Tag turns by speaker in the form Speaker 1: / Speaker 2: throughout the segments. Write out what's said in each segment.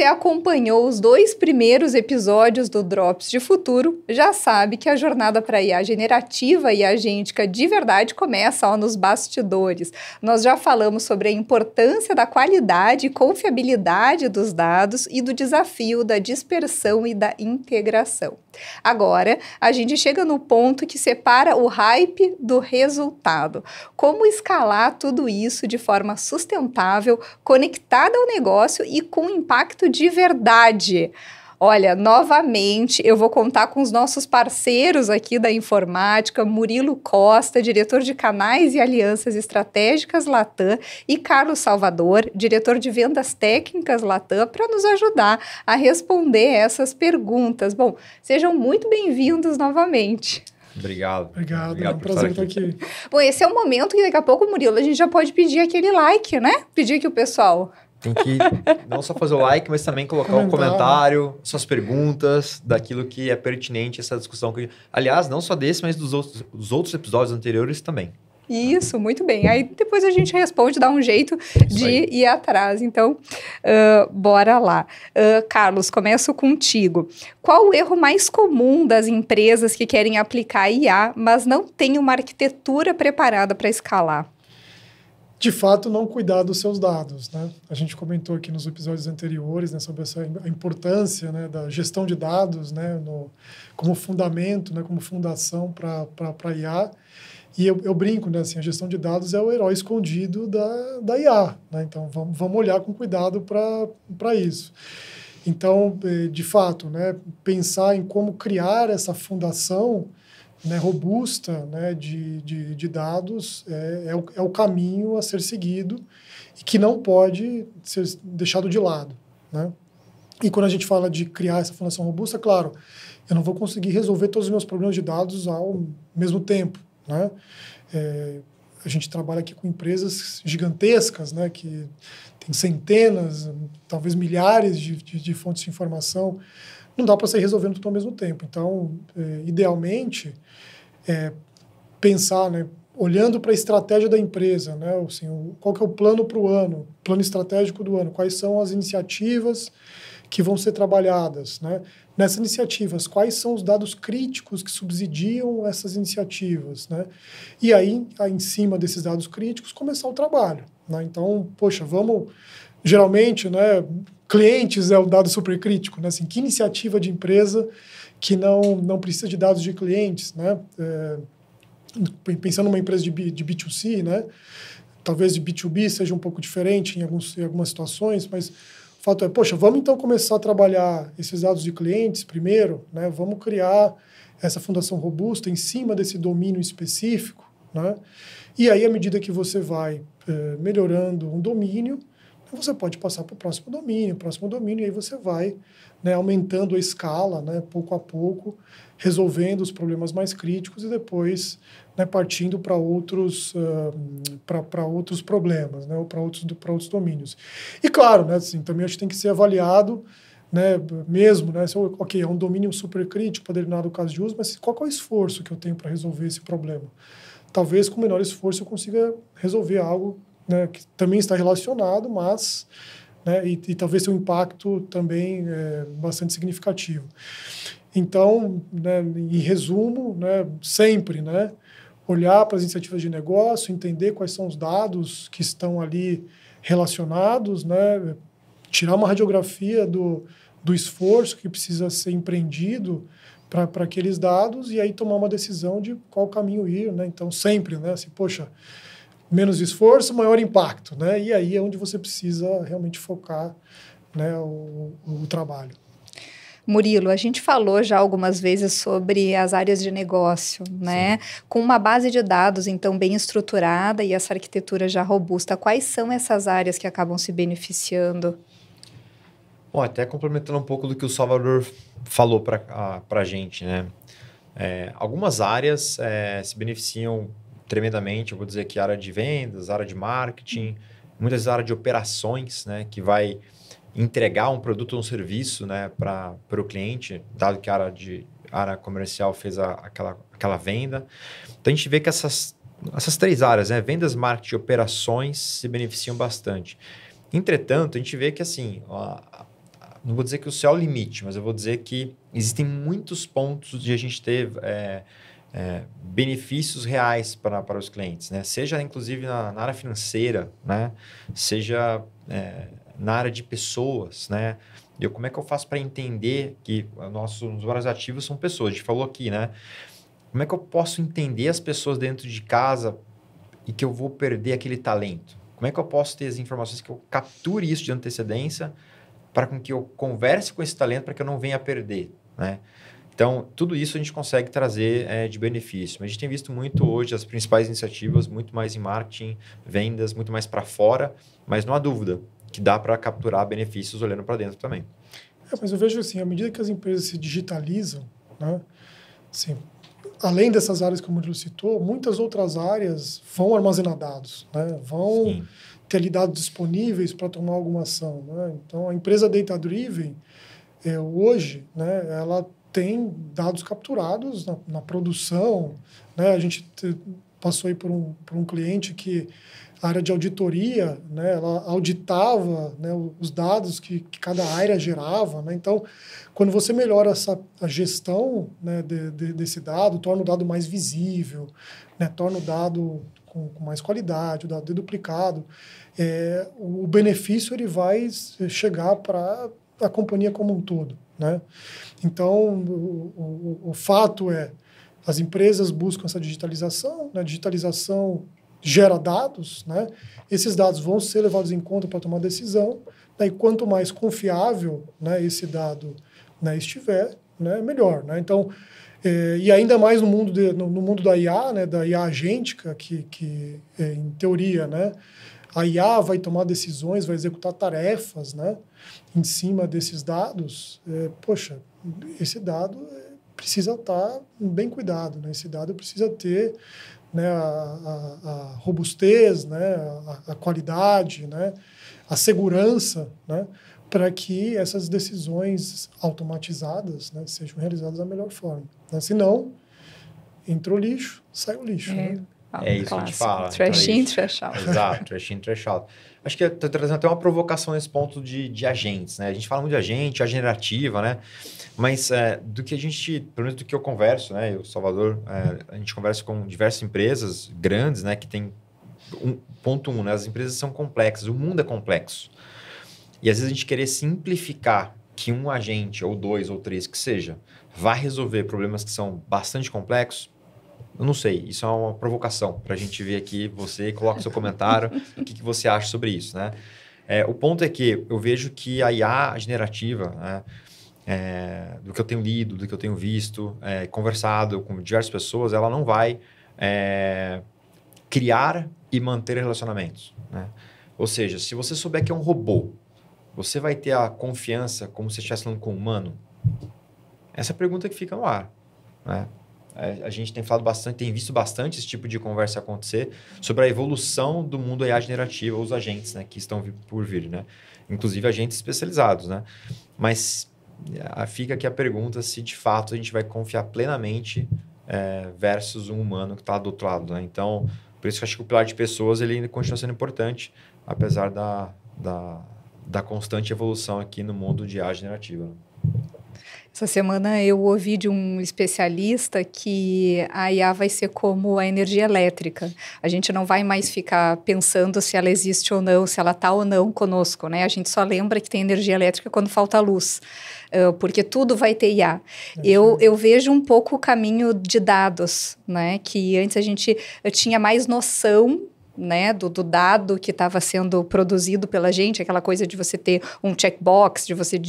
Speaker 1: você acompanhou os 2 primeiros episódios do Drops de Futuro, já sabe que a jornada para IA generativa e agêntica de verdade começa nos bastidores. Nós já falamos sobre a importância da qualidade e confiabilidade dos dados e do desafio da dispersão e da integração. Agora, a gente chega no ponto que separa o hype do resultado. Como escalar tudo isso de forma sustentável, conectada ao negócio e com impacto de verdade? Olha, novamente, eu vou contar com os nossos parceiros aqui da informática, Murilo Costa, diretor de canais e alianças estratégicas Latam, e Carlos Salvador, diretor de vendas técnicas Latam, para nos ajudar a responder essas perguntas. Bom, sejam muito bem-vindos novamente.
Speaker 2: Obrigado.
Speaker 3: Obrigado, é um prazer estar aqui.
Speaker 1: Bom, esse é o momento que daqui a pouco, Murilo, a gente já pode pedir aquele like, né? Pedir aqui o pessoal.
Speaker 2: Tem que não só fazer o like, mas também colocar um comentário, suas perguntas, daquilo que é pertinente a essa discussão. Aliás, não só desse, mas dos outros episódios anteriores também.
Speaker 1: Isso, muito bem. Aí depois a gente responde, dá um jeito de ir atrás. Então, bora lá. Carlos, começo contigo. Qual o erro mais comum das empresas que querem aplicar IA, mas não têm uma arquitetura preparada para escalar?
Speaker 3: De fato, não cuidar dos seus dados, né? A gente comentou aqui nos episódios anteriores, né, sobre a importância, né, da gestão de dados, né, como fundamento, né, como fundação para a IA. E eu brinco, né, assim, a gestão de dados é o herói escondido da IA, né? Então, vamos olhar com cuidado para isso. Então, de fato, né, pensar em como criar essa fundação, né, robusta, né, de dados é o caminho a ser seguido e que não pode ser deixado de lado, né? E quando a gente fala de criar essa fundação robusta, claro, eu não vou conseguir resolver todos os meus problemas de dados ao mesmo tempo, né? A gente trabalha aqui com empresas gigantescas, né, que tem centenas, talvez milhares de fontes de informação. Não dá para sair resolvendo tudo ao mesmo tempo. Então, idealmente, pensar, né, olhando para a estratégia da empresa, né, assim, qual que é o plano para o ano, plano estratégico do ano, quais são as iniciativas que vão ser trabalhadas, né? Nessas iniciativas, quais são os dados críticos que subsidiam essas iniciativas, né? E aí, em cima desses dados críticos, começar o trabalho, né? Então, poxa, geralmente, né, clientes é o dado super crítico, né? Assim, que iniciativa de empresa que não precisa de dados de clientes, né? Pensando numa empresa de B2C, né? Talvez de B2B seja um pouco diferente em algumas situações, mas o fato é, poxa, vamos então começar a trabalhar esses dados de clientes primeiro, né? Vamos criar essa fundação robusta em cima desse domínio específico, né? E aí, à medida que você vai melhorando um domínio, você pode passar para o próximo domínio, e aí você vai, né, aumentando a escala, né, pouco a pouco, resolvendo os problemas mais críticos e depois, né, partindo para outros problemas, né, ou para outros domínios. E claro, né, assim, também acho que tem que ser avaliado, né, mesmo, né, se é um domínio super crítico para determinado caso de uso, mas qual é o esforço que eu tenho para resolver esse problema? Talvez com menor esforço eu consiga resolver algo, né, que também está relacionado, mas, né, e talvez tenha um impacto também bastante significativo. Então, né, em resumo, né, sempre, né, olhar para as iniciativas de negócio, entender quais são os dados que estão ali relacionados, né, tirar uma radiografia do esforço que precisa ser empreendido para aqueles dados e aí tomar uma decisão de qual caminho ir, né? Então, sempre, né, assim, poxa, menos esforço, maior impacto, né? E aí é onde você precisa realmente focar, né, o trabalho.
Speaker 1: Murilo, a gente falou já algumas vezes sobre as áreas de negócio, né? Sim. Com uma base de dados, então, bem estruturada e essa arquitetura já robusta, quais são essas áreas que acabam se beneficiando?
Speaker 2: Bom, até complementando um pouco do que o Salvador falou para a gente, né? Algumas áreas se beneficiam tremendamente, eu vou dizer que a área de vendas, a área de marketing, muitas vezes a área de operações, né? Que vai entregar um produto ou um serviço, né, para o cliente, dado que a área comercial fez aquela venda. Então, a gente vê que essas 3 áreas, né, vendas, marketing e operações, se beneficiam bastante. Entretanto, a gente vê que assim, não vou dizer que o céu é o limite, mas eu vou dizer que existem muitos pontos de a gente ter benefícios reais para os clientes, né? Seja, inclusive, na área financeira, né? Seja na área de pessoas, né? Como é que eu faço para entender que os vários ativos são pessoas? A gente falou aqui, né? Como é que eu posso entender as pessoas dentro de casa e que eu vou perder aquele talento? Como é que eu posso ter as informações que eu capture isso de antecedência para com que eu converse com esse talento para que eu não venha a perder, né? Então, tudo isso a gente consegue trazer de benefício. Mas a gente tem visto muito hoje as principais iniciativas, muito mais em marketing, vendas, muito mais para fora, mas não há dúvida que dá para capturar benefícios olhando para dentro também.
Speaker 3: Mas eu vejo assim, à medida que as empresas se digitalizam, né, assim, além dessas áreas que o Murilo citou, muitas outras áreas vão armazenar dados, né, vão
Speaker 2: Sim.
Speaker 3: ter ali dados disponíveis para tomar alguma ação, né? Então, a empresa Data Driven, hoje, né, ela tem dados capturados na produção, né? A gente passou aí por um cliente que a área de auditoria, né, ela auditava, né, os dados que cada área gerava, né? Então, quando você melhora a gestão, né, desse dado, torna o dado mais visível, né, torna o dado com mais qualidade, o dado deduplicado, o benefício ele vai chegar para a companhia como um todo, né? Então, o fato as empresas buscam essa digitalização, né? A digitalização gera dados, né? Esses dados vão ser levados em conta para tomar decisão, né? E quanto mais confiável, né, esse dado, né, estiver, né, melhor, né? Então, e ainda mais no mundo da IA, né, da IA agêntica, que em teoria, né, a IA vai tomar decisões, vai executar tarefas, né, em cima desses dados. Poxa, esse dado precisa estar bem cuidado, né? Esse dado precisa ter, né, a robustez, né, a qualidade, né, a segurança, né, para que essas decisões automatizadas, né, sejam realizadas da melhor forma, né? Senão, entrou lixo, saiu lixo. Né?
Speaker 2: É isso que a gente fala.
Speaker 1: Trash in, trash out.
Speaker 2: Exato, trash in, trash out. Acho que estou trazendo até uma provocação nesse ponto de agentes, né? A gente fala muito de agente, a generativa, né? Mas do que a gente, pelo menos do que eu converso, né? Eu, Salvador, a gente conversa com diversas empresas grandes, né? Que tem ponto um, né? As empresas são complexas, o mundo é complexo. E às vezes a gente querer simplificar que um agente, ou dois, ou três, que seja, vai resolver problemas que são bastante complexos. Eu não sei, isso é uma provocação para a gente ver aqui, você coloca o seu comentário, o que você acha sobre isso, né? O ponto é que eu vejo que a IA generativa, né, do que eu tenho lido, do que eu tenho visto, conversado com diversas pessoas, ela não vai criar e manter relacionamentos, né? Ou seja, se você souber que é um robô, você vai ter a confiança como se estivesse falando com um humano? Essa é a pergunta que fica no ar, né? A gente tem falado bastante, tem visto bastante esse tipo de conversa acontecer sobre a evolução do mundo IA generativa, os agentes, né, que estão por vir, né? Inclusive agentes especializados, né? Mas fica aqui a pergunta se de fato a gente vai confiar plenamente versus um humano que está do outro lado, né? Então, por isso que eu acho que o pilar de pessoas ele continua sendo importante, apesar da constante evolução aqui no mundo de IA generativa, né?
Speaker 1: Essa semana eu ouvi de um especialista que a IA vai ser como a energia elétrica. A gente não vai mais ficar pensando se ela existe ou não, se ela está ou não conosco, né? A gente só lembra que tem energia elétrica quando falta luz, porque tudo vai ter IA. Eu vejo um pouco o caminho de dados, né? Que antes a gente tinha mais noção, né, do dado que estava sendo produzido pela gente, aquela coisa de você ter um checkbox, de você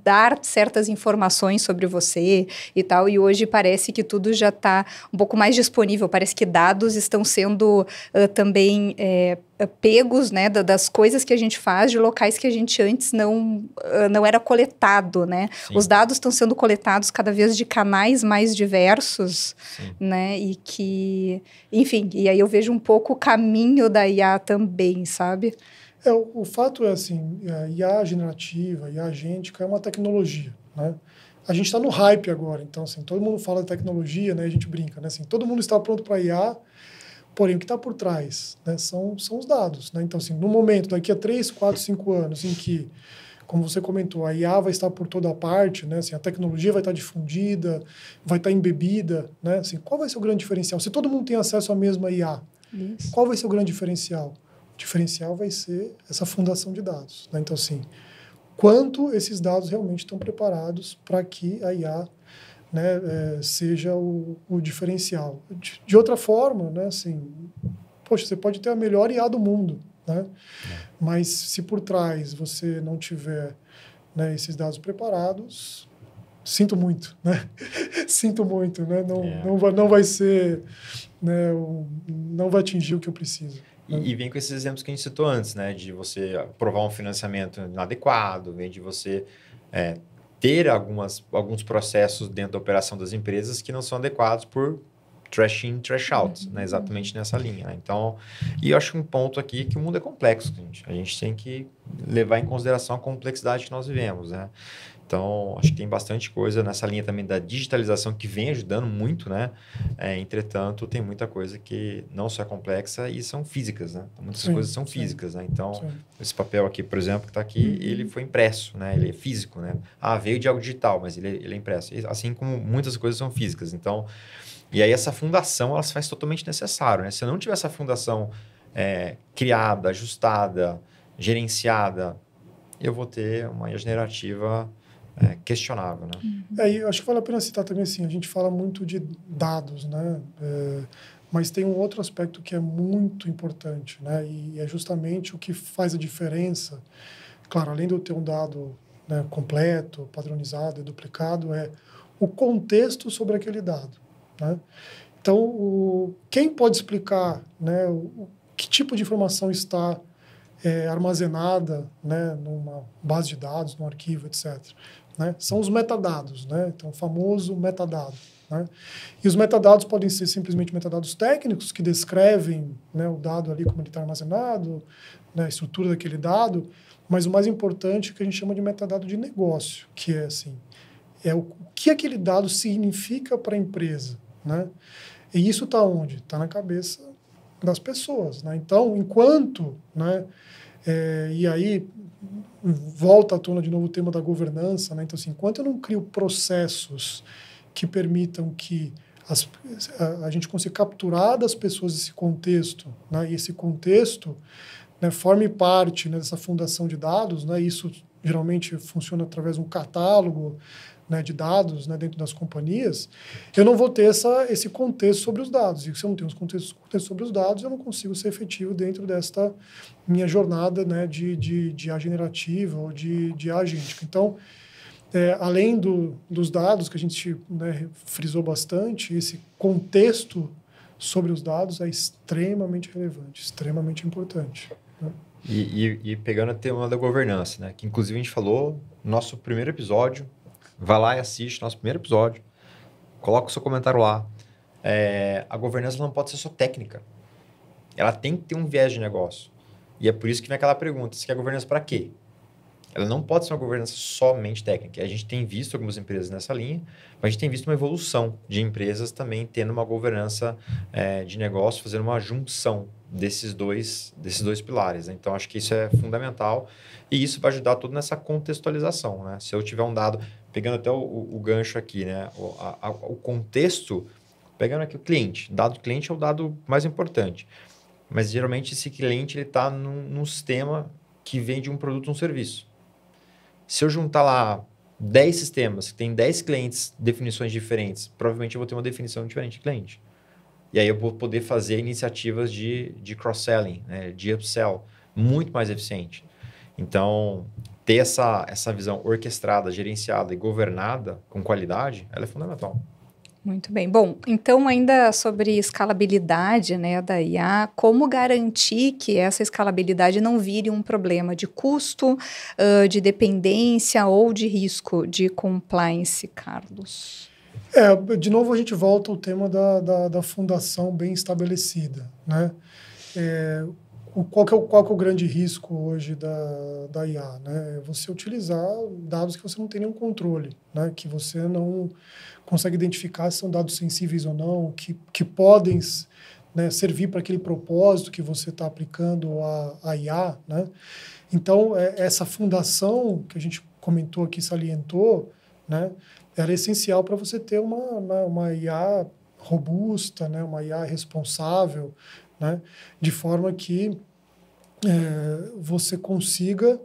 Speaker 1: dar certas informações sobre você e tal, e hoje parece que tudo já está um pouco mais disponível, parece que dados estão sendo também pegos, né, das coisas que a gente faz, de locais que a gente antes não era coletado, né? Sim. Os dados estão sendo coletados cada vez de canais mais diversos, sim, né? E que, enfim, e aí eu vejo um pouco o caminho da IA também, sabe?
Speaker 3: O fato é assim, a IA generativa, a IA agêntica é uma tecnologia, né? A gente está no hype agora, então assim, todo mundo fala de tecnologia, né? A gente brinca, né? Assim, todo mundo está pronto para IA. Porém, o que está por trás, né, são os dados, né? Então, assim, no momento, daqui a 3, 4, 5 anos, em que como você comentou, a IA vai estar por toda parte, né? Assim, a tecnologia vai estar difundida, vai estar embebida, né? Assim, qual vai ser o grande diferencial? Se todo mundo tem acesso à mesma IA, qual vai ser o grande diferencial? O diferencial vai ser essa fundação de dados, né? Então, assim, quanto esses dados realmente estão preparados para que a IA, né, seja o diferencial. De outra forma, né, assim, poxa, você pode ter a melhor IA do mundo, né? Mas se por trás você não tiver, né, esses dados preparados, sinto muito, né? Sinto muito, né? Não vai ser, né, não vai atingir o que eu preciso.
Speaker 2: E vem com esses exemplos que a gente citou antes, né? De você aprovar um financiamento inadequado, vem de você ter alguns processos dentro da operação das empresas que não são adequados por trash in, trash out, né? Exatamente nessa linha, né? Então, e eu acho um ponto aqui que o mundo é complexo, gente. A gente tem que levar em consideração a complexidade que nós vivemos, né? Então, acho que tem bastante coisa nessa linha também da digitalização que vem ajudando muito, né? Entretanto, tem muita coisa que não só é complexa e são físicas, né? Muitas coisas são físicas, né? Então, esse papel aqui, por exemplo, que está aqui, ele foi impresso, né? Ele é físico, né? Veio de algo digital, mas ele é impresso. Assim como muitas coisas são físicas. Então, e aí essa fundação, ela se faz totalmente necessário, né? Se eu não tiver essa fundação criada, ajustada, gerenciada, eu vou ter uma generativa questionável, né?
Speaker 3: Eu acho que vale a pena citar também assim, a gente fala muito de dados, né? Mas tem um outro aspecto que é muito importante, né? E é justamente o que faz a diferença. Claro, além de eu ter um dado, né, completo, padronizado e duplicado, é o contexto sobre aquele dado, né? Então, quem pode explicar, né, que tipo de informação está armazenada, né, numa base de dados, num arquivo, etc., né? São os metadados, né? Então, o famoso metadado, né? E os metadados podem ser simplesmente metadados técnicos que descrevem, né, o dado ali como ele está armazenado, né, a estrutura daquele dado, mas o mais importante é que a gente chama de metadado de negócio, que é assim, o que aquele dado significa para a empresa, né? E isso está onde? Está na cabeça das pessoas, né? Então, enquanto, né, e aí volta à tona de novo o tema da governança, né? Então, assim, enquanto eu não crio processos que permitam que a gente consiga capturar das pessoas esse contexto, né? E esse contexto, né, forme parte, né, dessa fundação de dados, né? Isso geralmente funciona através de um catálogo, né, de dados, né, dentro das companhias, eu não vou ter esse contexto sobre os dados. E se eu não tenho os contextos sobre os dados, eu não consigo ser efetivo dentro desta minha jornada, né, de IA generativa ou de IA agêntica. Então, além dos dados que a gente, né, frisou bastante, esse contexto sobre os dados é extremamente relevante, extremamente importante, né?
Speaker 2: E pegando o tema da governança, né, que inclusive a gente falou no nosso primeiro episódio. Vai lá e assiste nosso primeiro episódio. Coloca o seu comentário lá. A governança não pode ser só técnica. Ela tem que ter um viés de negócio. E é por isso que vem aquela pergunta, você quer governança para quê? Ela não pode ser uma governança somente técnica. A gente tem visto algumas empresas nessa linha, mas a gente tem visto uma evolução de empresas também tendo uma governança de negócio, fazendo uma junção desses dois pilares, né? Então, acho que isso é fundamental e isso vai ajudar tudo nessa contextualização, né? Se eu tiver um dado, pegando até o gancho aqui, né? O contexto, pegando aqui o cliente. Dado do cliente é o dado mais importante, mas geralmente esse cliente está num sistema que vende um produto ou um serviço. Se eu juntar lá 10 sistemas que tem 10 clientes, definições diferentes, provavelmente eu vou ter uma definição diferente de cliente. E aí eu vou poder fazer iniciativas de cross-selling, né, de upsell, muito mais eficiente. Então, ter essa visão orquestrada, gerenciada e governada com qualidade, ela é fundamental.
Speaker 1: Muito bem. Bom, então ainda sobre escalabilidade, né, da IA, como garantir que essa escalabilidade não vire um problema de custo, de dependência ou de risco de compliance, Carlos?
Speaker 3: De novo a gente volta ao tema da fundação bem estabelecida, né? Qual que é o grande risco hoje da IA, né? É você utilizar dados que você não tem nenhum controle, né? Que você não consegue identificar se são dados sensíveis ou não, que podem, né, servir para aquele propósito que você está aplicando a IA, né? Então, essa fundação que a gente comentou aqui, salientou, né, ela é essencial para você ter uma IA robusta, né, uma IA responsável, né, de forma que você consiga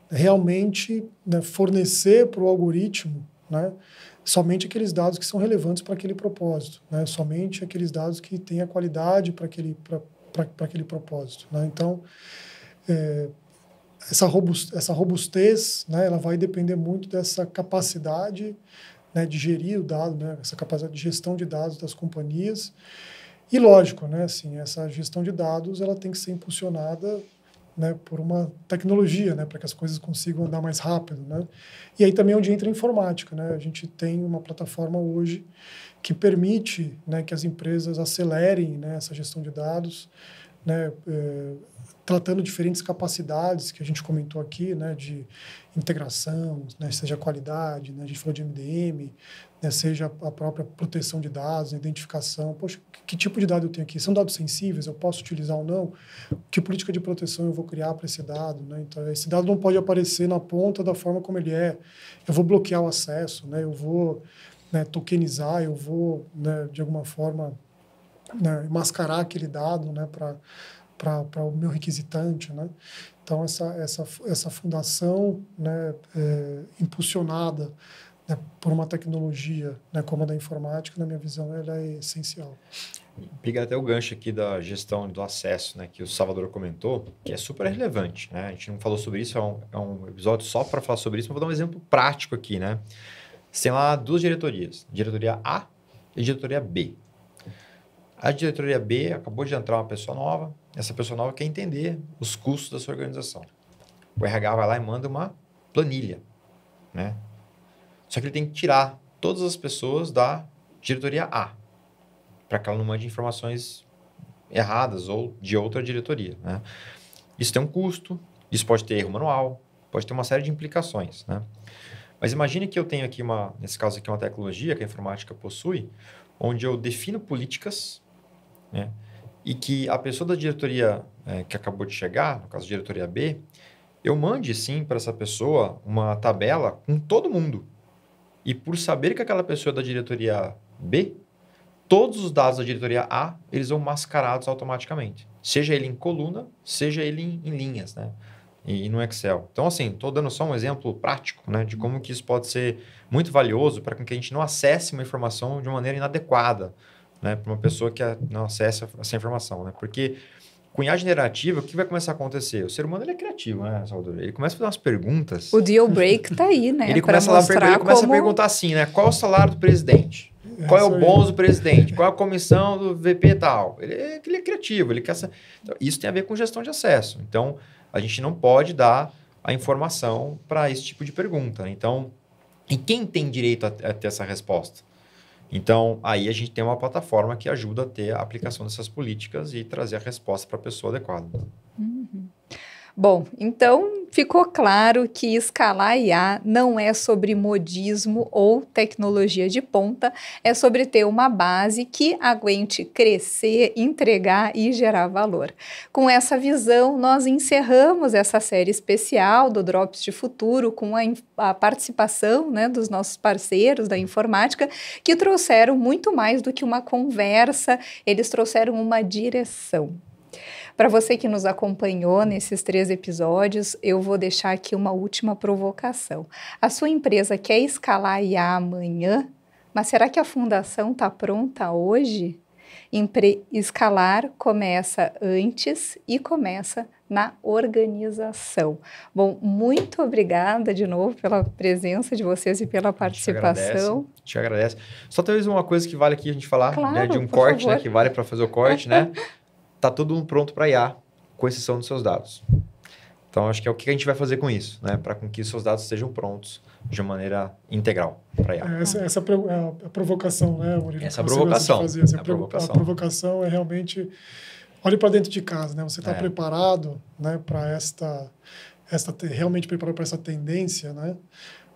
Speaker 3: realmente, né, fornecer para o algoritmo, né, somente aqueles dados que são relevantes para aquele propósito, né, somente aqueles dados que têm a qualidade para aquele propósito, né? Então, essa robustez, né, ela vai depender muito dessa capacidade, né, de gerir o dado, né, essa capacidade de gestão de dados das companhias. E lógico, né, assim, essa gestão de dados ela tem que ser impulsionada, né, por uma tecnologia, né, para que as coisas consigam andar mais rápido, né? E aí também é onde entra a informática, né? A gente tem uma plataforma hoje que permite, né, que as empresas acelerem, né, essa gestão de dados, né, tratando diferentes capacidades que a gente comentou aqui, né, de integração, né, seja a qualidade, né, a gente falou de MDM, né, seja a própria proteção de dados, identificação. Poxa, que tipo de dado eu tenho aqui? São dados sensíveis? Eu posso utilizar ou não? Que política de proteção eu vou criar para esse dado? Né? Então, esse dado não pode aparecer na ponta da forma como ele é. Eu vou bloquear o acesso, né? Eu vou, né, tokenizar, eu vou, né, de alguma forma, né, mascarar aquele dado, né, para o meu requisitante, né? Então, essa fundação, né, impulsionada, né, por uma tecnologia, né, como a da informática, na minha visão, ela é essencial.
Speaker 2: Pegar até o gancho aqui da gestão do acesso, né, que o Salvador comentou, que é super relevante, né? A gente não falou sobre isso, é um episódio só para falar sobre isso, mas vou dar um exemplo prático aqui, né? Você tem lá duas diretorias, diretoria A e diretoria B. A diretoria B acabou de entrar uma pessoa nova, essa pessoa nova quer entender os custos da sua organização. O RH vai lá e manda uma planilha, né? Só que ele tem que tirar todas as pessoas da diretoria A, para que ela não mande informações erradas ou de outra diretoria, né? Isso tem um custo, isso pode ter erro manual, pode ter uma série de implicações, né? Mas imagine que eu tenho aqui nesse caso aqui, uma tecnologia que a informática possui, onde eu defino políticas, né? E que a pessoa da diretoria que acabou de chegar, no caso, diretoria B, eu mande sim para essa pessoa uma tabela com todo mundo. E por saber que aquela pessoa é da diretoria B, todos os dados da diretoria A, eles vão mascarados automaticamente. Seja ele em coluna, seja ele em linhas, né? E no Excel. Então, assim, estou dando só um exemplo prático, né, de como que isso pode ser muito valioso para que a gente não acesse uma informação de uma maneira inadequada, né, para uma pessoa que não acessa essa informação, né? Porque com IA generativa, o que vai começar a acontecer? O ser humano ele é criativo, né, Salvador? Ele começa a fazer umas perguntas.
Speaker 1: O deal break tá aí, né?
Speaker 2: Ele começa a perguntar assim, né? Qual é o salário do presidente? Qual é o bônus do presidente? Qual é a comissão do VP e tal? Ele é criativo, ele quer... Então, isso tem a ver com gestão de acesso. Então, a gente não pode dar a informação para esse tipo de pergunta. Então, e quem tem direito a ter essa resposta? Então, aí a gente tem uma plataforma que ajuda a ter a aplicação dessas políticas e trazer a resposta para a pessoa adequada.
Speaker 1: Uhum. Bom, então ficou claro que escalar IA não é sobre modismo ou tecnologia de ponta, é sobre ter uma base que aguente crescer, entregar e gerar valor. Com essa visão, nós encerramos essa série especial do Drops de Futuro com a participação, né, dos nossos parceiros da informática, que trouxeram muito mais do que uma conversa, eles trouxeram uma direção. Para você que nos acompanhou nesses 3 episódios, eu vou deixar aqui uma última provocação. A sua empresa quer escalar IA amanhã, mas será que a fundação está pronta hoje? Escalar começa antes e começa na organização. Bom, muito obrigada de novo pela presença de vocês e pela participação.
Speaker 2: Te agradece. Só talvez uma coisa que vale aqui a gente falar,
Speaker 1: claro,
Speaker 2: né, de um corte,
Speaker 1: favor.
Speaker 2: né, que vale para fazer o corte, né? Tá todo mundo pronto para IA, com exceção dos seus dados. Então, acho que é o que a gente vai fazer com isso, né? Para que os seus dados estejam prontos de uma maneira integral para IA.
Speaker 3: Essa é a provocação, né, Murilo?
Speaker 2: Essa é a provocação.
Speaker 3: A provocação é realmente... Olhe para dentro de casa, né? Você está preparado, né, para realmente preparado para essa tendência, né?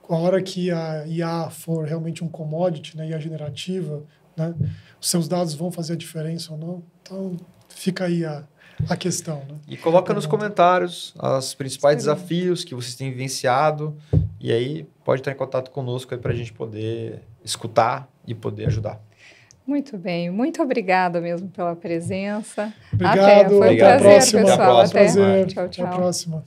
Speaker 3: A hora que a IA for realmente um commodity, né, IA generativa, né? Os seus dados vão fazer a diferença ou não? Então, fica aí a questão. Né?
Speaker 2: E coloca nos comentários os principais desafios que vocês têm vivenciado. E aí, pode estar em contato conosco para a gente poder escutar e poder ajudar.
Speaker 1: Muito bem, muito obrigada mesmo pela presença.
Speaker 3: Obrigado,
Speaker 1: Até, foi um
Speaker 3: até a
Speaker 1: prazer,
Speaker 3: próxima.
Speaker 1: pessoal.
Speaker 2: Até a próxima.
Speaker 3: Prazer.
Speaker 1: Tchau, tchau.
Speaker 3: Até a próxima.